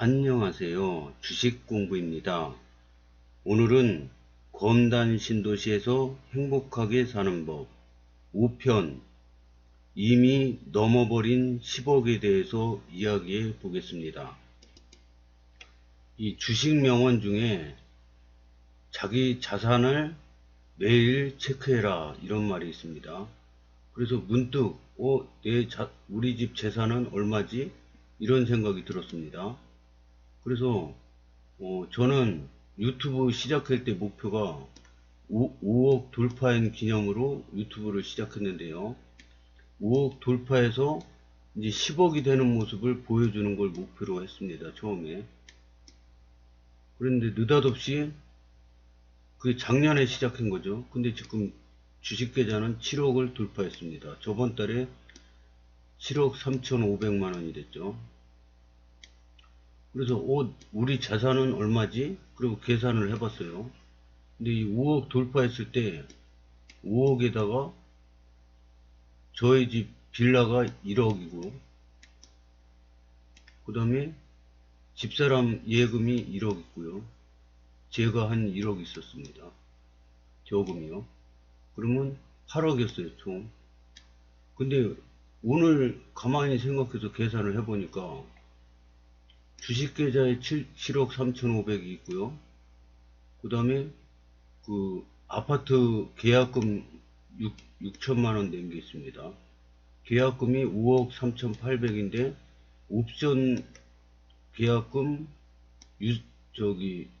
안녕하세요. 주식공부입니다. 오늘은 검단 신도시에서 행복하게 사는 법 5편 이미 넘어버린 10억에 대해서 이야기해 보겠습니다. 이 주식 명언 중에 자기 자산을 매일 체크해라 이런 말이 있습니다. 그래서 문득 우리 집 재산은 얼마지? 이런 생각이 들었습니다. 그래서 저는 유튜브 시작할 때 목표가 5억 돌파인 기념으로 유튜브를 시작했는데요. 5억 돌파해서 이제 10억이 되는 모습을 보여주는 걸 목표로 했습니다. 처음에. 그런데 느닷없이 그게 작년에 시작한 거죠. 근데 지금 주식 계좌는 7억을 돌파했습니다. 저번 달에 7억 3,500만 원이 됐죠. 그래서 우리 자산은 얼마지? 그리고 계산을 해봤어요. 근데 이 5억 돌파했을 때 5억에다가 저희 집 빌라가 1억이고 그 다음에 집사람 예금이 1억 있고요. 제가 한 1억 있었습니다. 저금이요. 그러면 8억이었어요 총. 근데 오늘 가만히 생각해서 계산을 해보니까 주식계좌에 7억 3,500이 있고요. 그 다음에 그 아파트 계약금 6천만원 낸 게 있습니다. 계약금이 5억 3,800인데 옵션 계약금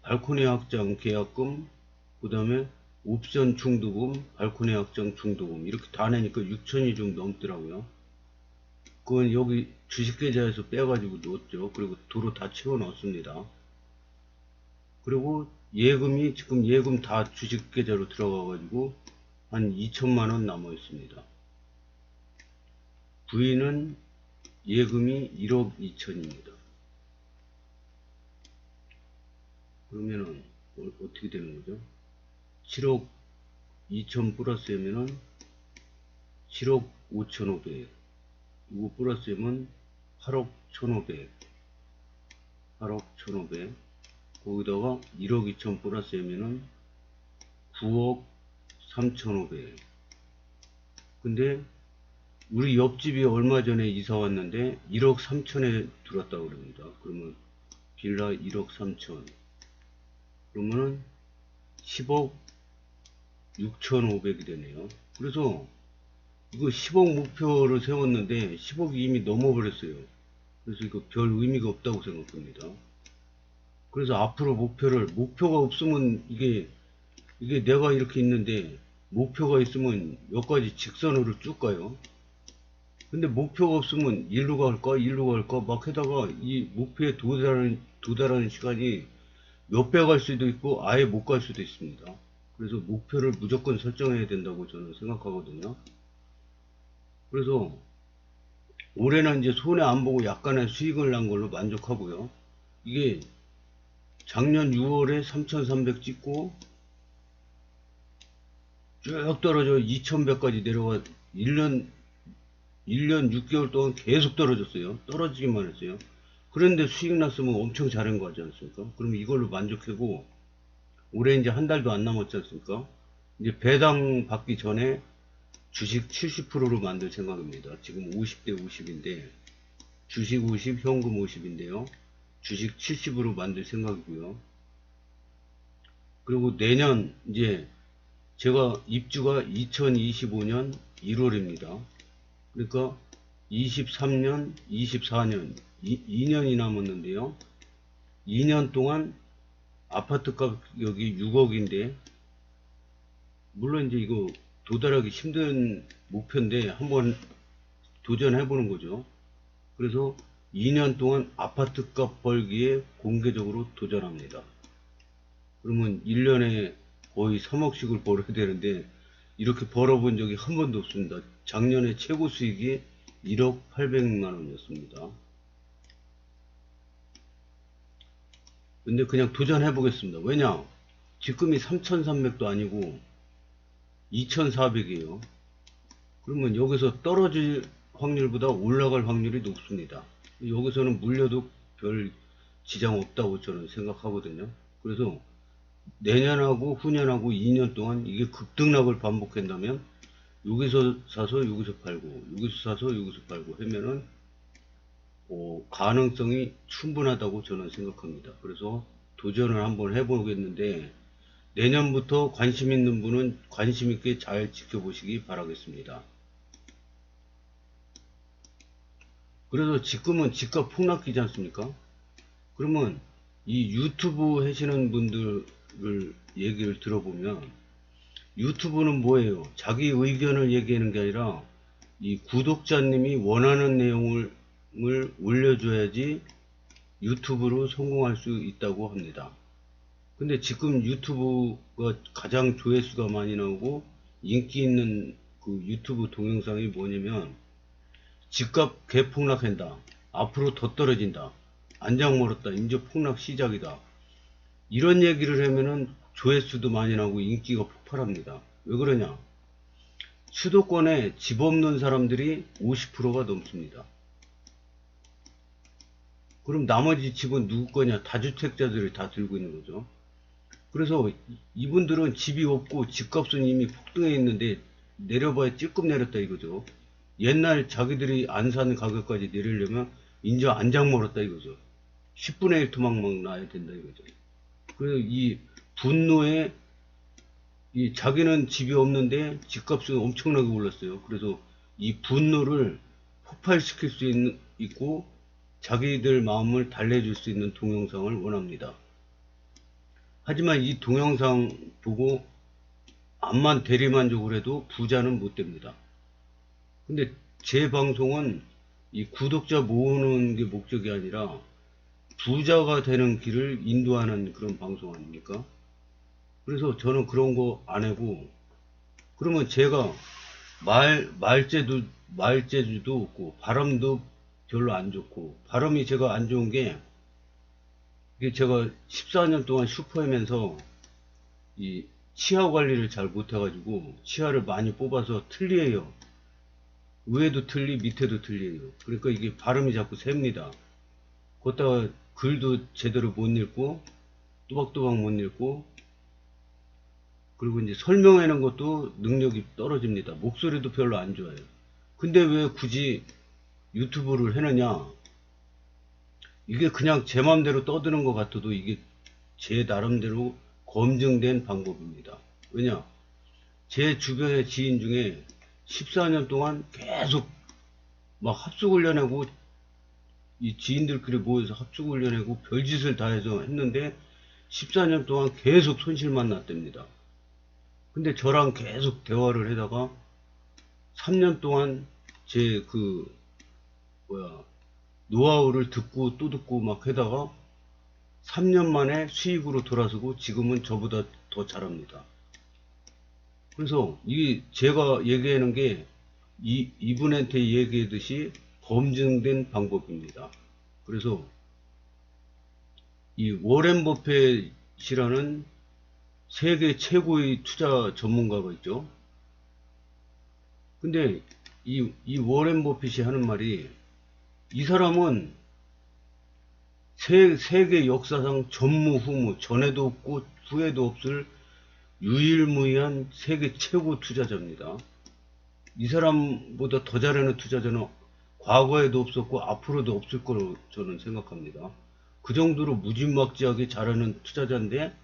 발코니 확장 계약금 그 다음에 옵션 중도금 발코니 확장 중도금 이렇게 다 내니까 6천이 좀 넘더라고요. 그건 여기 주식계좌에서 빼가지고 넣었죠. 그리고 도로 다 채워 넣었습니다. 그리고 예금이 지금 예금 다 주식계좌로 들어가가지고 한 2천만원 남아 있습니다. 부인은 예금이 1억 2천입니다. 그러면은 어떻게 되는 거죠? 7억 2천 플러스 하면은 7억 5,500 이거 플러스 하면 8억 1,500 8억 1,500 거기다가 1억 2천 플러스 하면은 9억 3,500 근데 우리 옆집이 얼마 전에 이사 왔는데 1억 3천에 들어왔다고 그럽니다. 그러면 빌라 1억 3천 그러면은 10억 6,500이 되네요. 그래서 이거 10억 목표를 세웠는데 10억이 이미 넘어버렸어요. 그래서 이거 별 의미가 없다고 생각합니다. 그래서 앞으로 목표가 없으면 이게 내가 이렇게 있는데 목표가 있으면 여기까지 직선으로 쭉 가요. 근데 목표가 없으면 일로 갈까 막 하다가 이 목표에 도달하는 시간이 몇 배 갈 수도 있고 아예 못 갈 수도 있습니다. 그래서 목표를 무조건 설정해야 된다고 저는 생각하거든요. 그래서 올해는 이제 손해 안 보고 약간의 수익을 난 걸로 만족하고요. 이게 작년 6월에 3,300 찍고 쭉 떨어져 2,100까지 내려가 1년 6개월 동안 계속 떨어졌어요. 떨어지기만 했어요. 그런데 수익 났으면 엄청 잘한 거 같지 않습니까? 그럼 이걸로 만족하고 올해 이제 한 달도 안 남았지 않습니까? 이제 배당 받기 전에 주식 70%로 만들 생각입니다. 지금 50대 50인데 주식 50, 현금 50인데요. 주식 70으로 만들 생각이고요. 그리고 내년 이제 제가 입주가 2025년 1월입니다. 그러니까 23년, 24년 2년이 남았는데요. 2년 동안 아파트 가격이 6억인데 물론 이제 이거 도달하기 힘든 목표인데 한번 도전해보는 거죠. 그래서 2년 동안 아파트 값 벌기에 공개적으로 도전합니다. 그러면 1년에 거의 3억씩을 벌어야 되는데 이렇게 벌어본 적이 한 번도 없습니다. 작년에 최고 수익이 1억 800만 원이었습니다. 근데 그냥 도전해 보겠습니다. 왜냐? 지금이 3,300도 아니고 2,400이에요. 그러면 여기서 떨어질 확률보다 올라갈 확률이 높습니다. 여기서는 물려도 별 지장 없다고 저는 생각하거든요. 그래서 내년하고 후년하고 2년 동안 이게 급등락을 반복한다면 여기서 사서 여기서 팔고 여기서 사서 여기서 팔고 하면은 가능성이 충분하다고 저는 생각합니다. 그래서 도전을 한번 해보겠는데 내년부터 관심 있는 분은 관심 있게 잘 지켜보시기 바라겠습니다. 그래서 지금은 집값 폭락기지 않습니까? 그러면 이 유튜브 하시는 분들을 얘기를 들어보면 유튜브는 뭐예요? 자기 의견을 얘기하는 게 아니라 이 구독자님이 원하는 내용을 올려줘야지 유튜브로 성공할 수 있다고 합니다. 근데 지금 유튜브가 가장 조회수가 많이 나오고 인기 있는 그 유튜브 동영상이 뭐냐면 집값 개폭락한다. 앞으로 더 떨어진다. 안장 멀었다. 이제 폭락 시작이다. 이런 얘기를 하면은 조회수도 많이 나오고 인기가 폭발합니다. 왜 그러냐? 수도권에 집 없는 사람들이 50%가 넘습니다. 그럼 나머지 집은 누구 거냐? 다주택자들이 다 들고 있는 거죠. 그래서 이분들은 집이 없고 집값은 이미 폭등해 있는데 내려봐야 찔끔 내렸다 이거죠. 옛날 자기들이 안 산 가격까지 내리려면 이제 안장 멀었다 이거죠. 10분의 1 토막만 나야 된다 이거죠. 그래서 이 분노에 이 자기는 집이 없는데 집값은 엄청나게 올랐어요. 그래서 이 분노를 폭발시킬 수 있고 자기들 마음을 달래줄 수 있는 동영상을 원합니다. 하지만 이 동영상 보고 암만 대리만족을 해도 부자는 못 됩니다. 근데 제 방송은 이 구독자 모으는 게 목적이 아니라 부자가 되는 길을 인도하는 그런 방송 아닙니까? 그래서 저는 그런 거 안 하고, 그러면 제가 말재주도 없고 바람도 별로 안 좋고, 바람이 제가 안 좋은 게 이게 제가 14년 동안 슈퍼하면서 이 치아 관리를 잘 못해가지고 치아를 많이 뽑아서 틀리해요. 위에도 틀리 밑에도 틀리해요. 그러니까 이게 발음이 자꾸 셉니다. 거기다가 글도 제대로 못 읽고 또박또박 못 읽고, 그리고 이제 설명하는 것도 능력이 떨어집니다. 목소리도 별로 안 좋아요. 근데 왜 굳이 유튜브를 해느냐? 이게 그냥 제 맘대로 떠드는 것 같아도 이게 제 나름대로 검증된 방법입니다. 왜냐? 제 주변의 지인 중에 14년 동안 계속 막 합숙훈련하고 이 지인들끼리 모여서 합숙훈련하고 별짓을 다 해서 했는데 14년 동안 계속 손실만 났답니다. 근데 저랑 계속 대화를 하다가 3년 동안 제 노하우를 듣고 또 듣고 막 하다가 3년 만에 수익으로 돌아서고 지금은 저보다 더 잘합니다. 그래서 이 제가 얘기하는 게 이분한테 얘기하듯이 검증된 방법입니다. 그래서 이 워렌 버핏이라는 세계 최고의 투자 전문가가 있죠. 근데 이 워렌 버핏이 하는 말이, 이 사람은 세계 역사상 전무후무, 전에도 없고 후에도 없을 유일무이한 세계 최고 투자자입니다. 이 사람보다 더 잘하는 투자자는 과거에도 없었고 앞으로도 없을 거로 저는 생각합니다. 그 정도로 무지막지하게 잘하는 투자자인데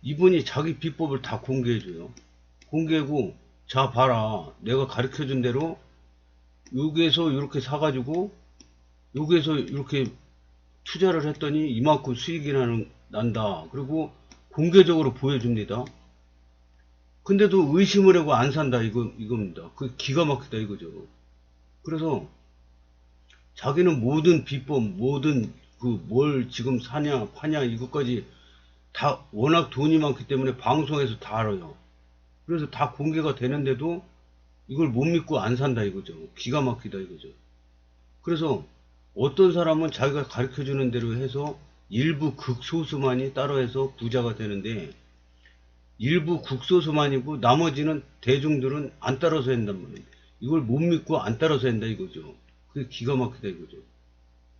이분이 자기 비법을 다 공개해줘요. 공개하고, 자 봐라, 내가 가르쳐준 대로 여기에서 이렇게 사가지고 여기에서 이렇게 투자를 했더니 이만큼 수익이 난다. 그리고 공개적으로 보여줍니다. 근데도 의심을 하고 안 산다 이겁니다. 그 기가 막히다 이거죠. 그래서 자기는 모든 비법, 모든 뭘 지금 사냐 파냐 이것까지 다 워낙 돈이 많기 때문에 방송에서 다 알아요. 그래서 다 공개가 되는데도 이걸 못 믿고 안 산다 이거죠. 기가 막히다 이거죠. 그래서 어떤 사람은 자기가 가르쳐주는 대로 해서 일부 극소수만이 따라해서 부자가 되는데, 일부 극소수만이고 나머지는 대중들은 안 따라서 한단 말이에요. 이걸 못 믿고 안 따라서 한다 이거죠. 그게 기가 막히다 이거죠.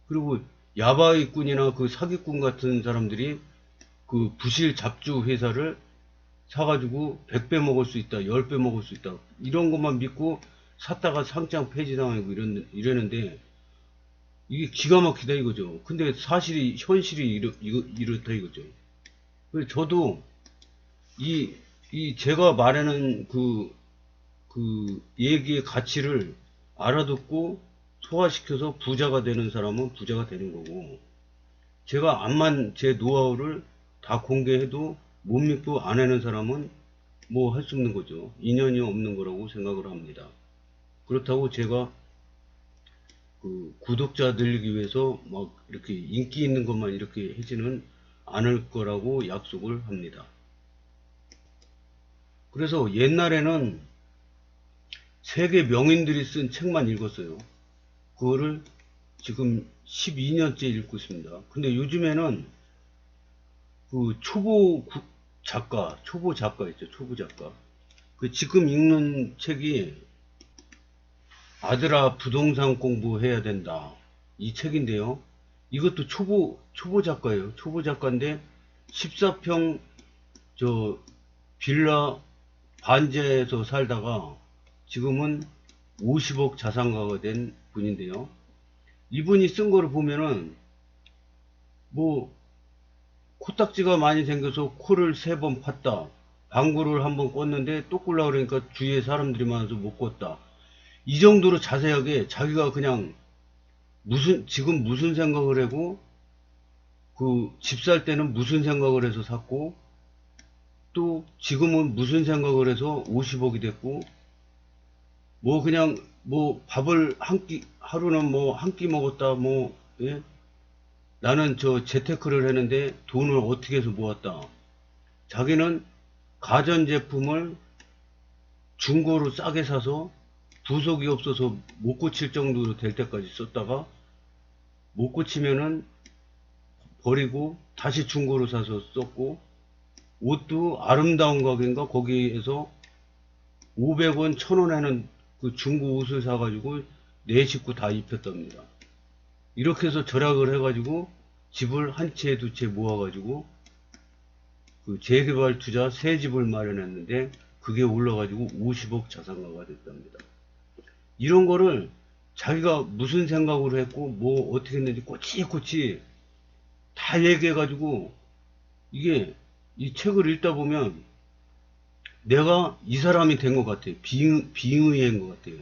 그리고 야바이꾼이나 그 사기꾼 같은 사람들이 그 부실 잡주 회사를 사가지고 100배 먹을 수 있다, 10배 먹을 수 있다, 이런 것만 믿고 샀다가 상장 폐지당하고 이러는데, 이게 기가 막히다 이거죠. 근데 사실이, 현실이 이렇다 이거죠. 그래서 저도 제가 말하는 그 얘기의 가치를 알아듣고 소화시켜서 부자가 되는 사람은 부자가 되는 거고, 제가 암만 제 노하우를 다 공개해도 못 믿고 안 하는 사람은 뭐 할 수 없는 거죠. 인연이 없는 거라고 생각을 합니다. 그렇다고 제가 그 구독자 늘리기 위해서 막 이렇게 인기 있는 것만 이렇게 하지는 않을 거라고 약속을 합니다. 그래서 옛날에는 세계 명인들이 쓴 책만 읽었어요. 그거를 지금 12년째 읽고 있습니다. 근데 요즘에는 그 초보 작가 있죠. 초보 작가. 그 지금 읽는 책이 아들아 부동산 공부해야 된다. 이 책인데요. 이것도 초보 작가예요. 초보 작가인데 14평 저 빌라 반지하에서 살다가 지금은 50억 자산가가 된 분인데요. 이분이 쓴 거를 보면은 뭐 코딱지가 많이 생겨서 코를 3번 팠다. 방구를 한번 꿨는데 또 꾸려고 그러니까 주위에 사람들이 많아서 못 꿨다. 이 정도로 자세하게 자기가 그냥 지금 무슨 생각을 하고 그 집 살 때는 무슨 생각을 해서 샀고 또 지금은 무슨 생각을 해서 50억이 됐고 뭐 그냥 뭐 밥을 하루는 뭐 한 끼 먹었다 뭐 예? 나는 저 재테크를 했는데 돈을 어떻게 해서 모았다. 자기는 가전제품을 중고로 싸게 사서 부속이 없어서 못 고칠 정도로 될 때까지 썼다가 못 고치면은 버리고 다시 중고로 사서 썼고 옷도 아름다운 가게인가 거기에서 500원 1000원 하는 그 중고 옷을 사가지고 내 식구 다 입혔답니다. 이렇게 해서 절약을 해가지고 집을 한 채 두 채 모아가지고 그 재개발 투자 새 집을 마련했는데 그게 올라가지고 50억 자산가가 됐답니다. 이런 거를 자기가 무슨 생각으로 했고 뭐 어떻게 했는지 꼬치꼬치 다 얘기해가지고 이게 이 책을 읽다 보면 내가 이 사람이 된 것 같아요. 빙의한 것 같아요.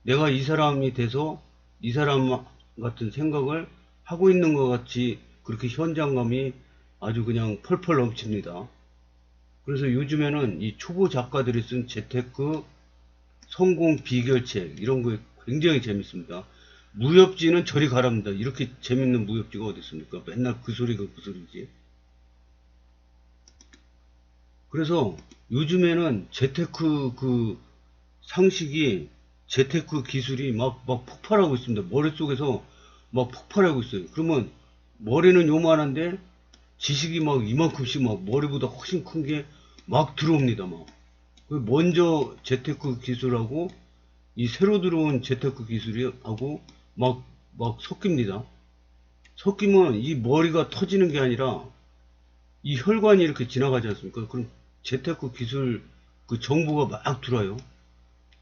내가 이 사람이 돼서 이 사람 같은 생각을 하고 있는 것 같이 그렇게 현장감이 아주 그냥 펄펄 넘칩니다. 그래서 요즘에는 이 초보 작가들이 쓴 재테크 성공 비결책 이런 거 굉장히 재밌습니다. 무협지는 저리 가랍니다. 이렇게 재밌는 무협지가 어디 있습니까? 맨날 그 소리가 그 소리지. 그래서 요즘에는 재테크 그 상식이 재테크 기술이 막 폭발하고 있습니다. 머릿속에서 막 폭발하고 있어요. 그러면 머리는 요만한데 지식이 막 이만큼씩 막 머리보다 훨씬 큰 게 막 들어옵니다. 막. 먼저 재테크 기술하고 이 새로 들어온 재테크 기술하고 막 섞입니다. 섞이면 이 머리가 터지는 게 아니라 이 혈관이 이렇게 지나가지 않습니까? 그럼 재테크 기술 그 정보가 막 들어와요.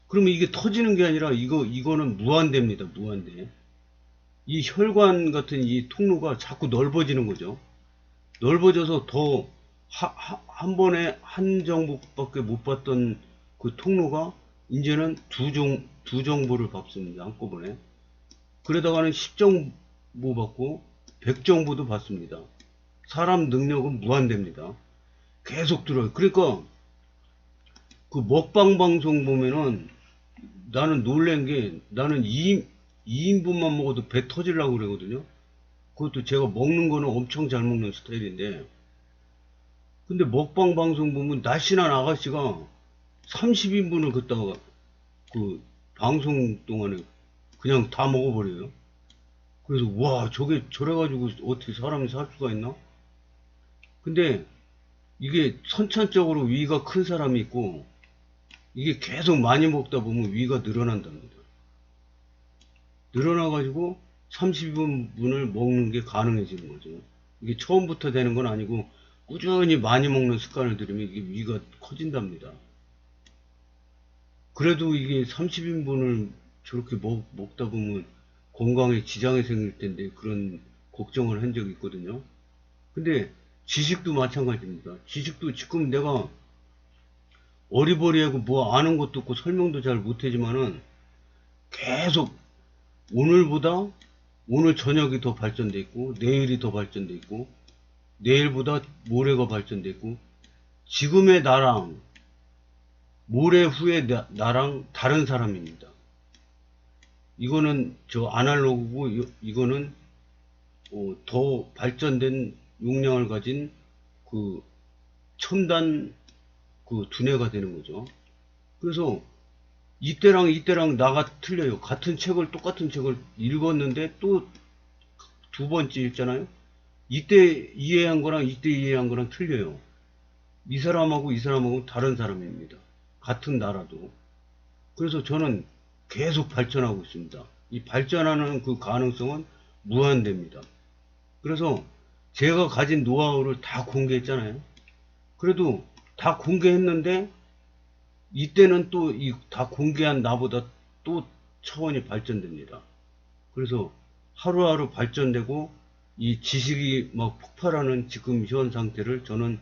그러면 이게 터지는 게 아니라 이거는 무한대입니다. 무한대. 이 혈관 같은 이 통로가 자꾸 넓어지는 거죠. 넓어져서 더 한 번에 한 정보밖에 못 봤던 그 통로가 이제는 두 정보를 받습니다. 한꺼번에. 그러다가는 10정보 받고 100정보도 받습니다. 사람 능력은 무한대입니다. 계속 들어요. 그러니까 그 먹방 방송 보면은 나는 놀란 게 나는 2인분만 먹어도 배 터지려고 그러거든요. 그것도 제가 먹는 거는 엄청 잘 먹는 스타일인데 근데 먹방 방송 보면 날씬한 아가씨가 30인분을 걷다가 그 방송 동안에 그냥 다 먹어버려요. 그래서 와 저게 저래가지고 어떻게 사람이 살 수가 있나? 근데 이게 선천적으로 위가 큰 사람이 있고 이게 계속 많이 먹다 보면 위가 늘어난답니다. 늘어나가지고 30인분을 먹는 게 가능해지는 거죠. 이게 처음부터 되는 건 아니고 꾸준히 많이 먹는 습관을 들이면 이게 위가 커진답니다. 그래도 이게 30인분을 저렇게 먹다 보면 건강에 지장이 생길 텐데 그런 걱정을 한 적이 있거든요. 근데 지식도 마찬가지입니다. 지식도 지금 내가 어리버리하고 뭐 아는 것도 없고 설명도 잘 못하지만은 계속 오늘보다 오늘 저녁이 더 발전돼 있고 내일이 더 발전돼 있고 내일보다 모레가 발전돼 있고 지금의 나랑 모레 후에 나랑 다른 사람입니다. 이거는 저 아날로그고 이거는 더 발전된 용량을 가진 그 첨단 그 두뇌가 되는 거죠. 그래서 이때랑 나가 틀려요. 같은 책을 똑같은 책을 읽었는데 또 두 번째 읽잖아요. 이때 이해한 거랑 이때 이해한 거랑 틀려요. 이 사람하고 이 사람하고 다른 사람입니다. 같은 나라도. 그래서 저는 계속 발전하고 있습니다. 이 발전하는 그 가능성은 무한대입니다. 그래서 제가 가진 노하우를 다 공개했잖아요. 그래도 다 공개했는데 이때는 또 이 다 공개한 나보다 또 차원이 발전됩니다. 그래서 하루하루 발전되고 이 지식이 막 폭발하는 지금 현 상태를 저는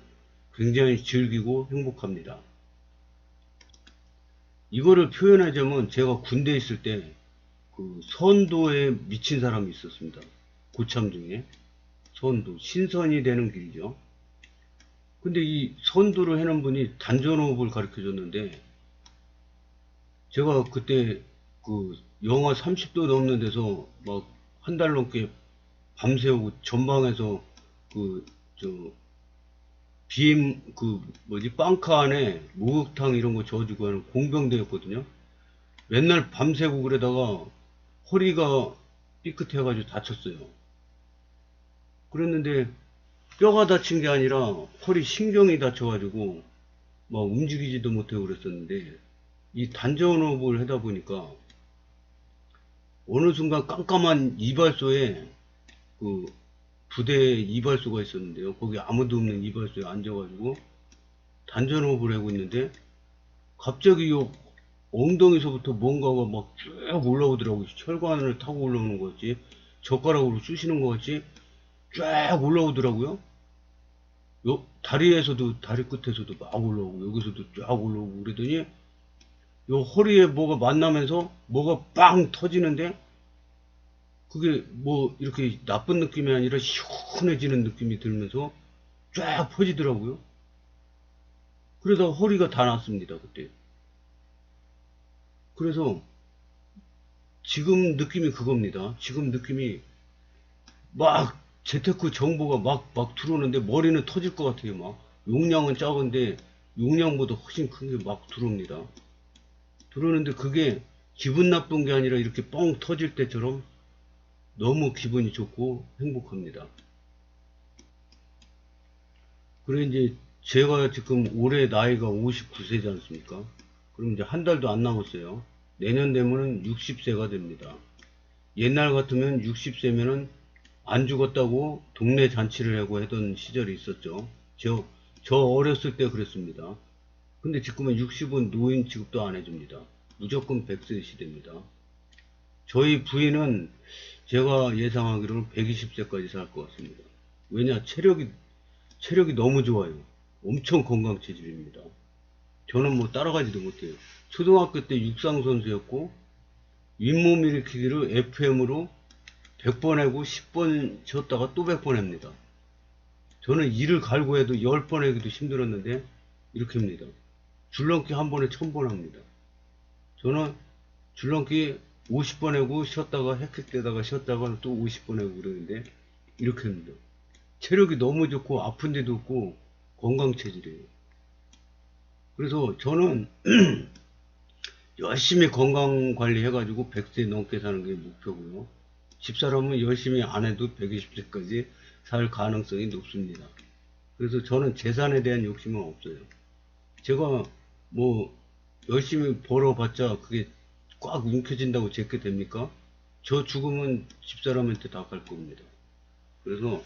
굉장히 즐기고 행복합니다. 이거를 표현하자면 제가 군대에 있을 때 그 선도에 미친 사람이 있었습니다. 고참 중에 선도, 신선이 되는 길이죠. 근데 이 선도를 해놓은 분이 단전호흡을 가르쳐 줬는데 제가 그때 그 영하 30도 넘는 데서 막 한 달 넘게 밤새우고 전방에서 그 저 비행 그 뭐지 빵카 안에 목욕탕 이런 거 저어주고 하는 공병대였거든요. 맨날 밤새고 그러다가 허리가 삐끗해가지고 다쳤어요. 그랬는데 뼈가 다친 게 아니라 허리 신경이 다쳐가지고 막 움직이지도 못하고 그랬었는데 이 단전호흡을 하다 보니까 어느 순간 깜깜한 이발소에 그 부대에 이발소가 있었는데요. 거기 아무도 없는 이발소에 앉아가지고 단전호흡을 하고 있는데 갑자기 요 엉덩이서부터 뭔가가 막 쭉 올라오더라고요. 혈관을 타고 올라오는 것 같이 젓가락으로 쑤시는 것 같이 쫙 올라오더라고요. 요 다리에서도 다리 끝에서도 막 올라오고 여기서도 쫙 올라오고 그러더니 요 허리에 뭐가 만나면서 뭐가 빵 터지는데 그게 뭐 이렇게 나쁜 느낌이 아니라 시원해지는 느낌이 들면서 쫙 퍼지더라고요. 그러다 허리가 다 났습니다, 그때. 그래서 지금 느낌이 그겁니다. 지금 느낌이 막 재테크 정보가 막 들어오는데 머리는 터질 것 같아요. 막 용량은 작은데 용량보다 훨씬 큰 게 막 들어옵니다. 들어오는데 그게 기분 나쁜 게 아니라 이렇게 뻥 터질 때처럼 너무 기분이 좋고 행복합니다. 그래 이제 제가 지금 올해 나이가 59세지 않습니까? 그럼 이제 한 달도 안 남았어요. 내년 되면은 60세가 됩니다. 옛날 같으면 60세면은 안 죽었다고 동네 잔치를 하고 하던 시절이 있었죠. 저 어렸을 때 그랬습니다. 근데 지금은 60은 노인 취급도 안 해줍니다. 무조건 100세 시대입니다. 저희 부인은 제가 예상하기로는 120세까지 살 것 같습니다. 왜냐, 체력이 너무 좋아요. 엄청 건강 체질입니다. 저는 뭐 따라가지도 못해요. 초등학교 때 육상 선수였고, 윗몸 일으키기를 FM으로 100번 하고 10번 쉬었다가 또 100번 합니다. 저는 이를 갈고 해도 10번 하기도 힘들었는데, 이렇게 합니다. 줄넘기 한 번에 1000번 합니다. 저는 줄넘기 50번 하고 쉬었다가 헥헥대다가 쉬었다가 또 50번 하고 그러는데 이렇게 합니다. 체력이 너무 좋고 아픈 데도 없고 건강 체질이에요. 그래서 저는 열심히 건강 관리해가지고 100세 넘게 사는 게 목표고요. 집사람은 열심히 안 해도 120세까지 살 가능성이 높습니다. 그래서 저는 재산에 대한 욕심은 없어요. 제가 뭐 열심히 벌어봤자 그게 꽉 움켜진다고 제게 됩니까? 저 죽으면 집사람한테 다 갈 겁니다. 그래서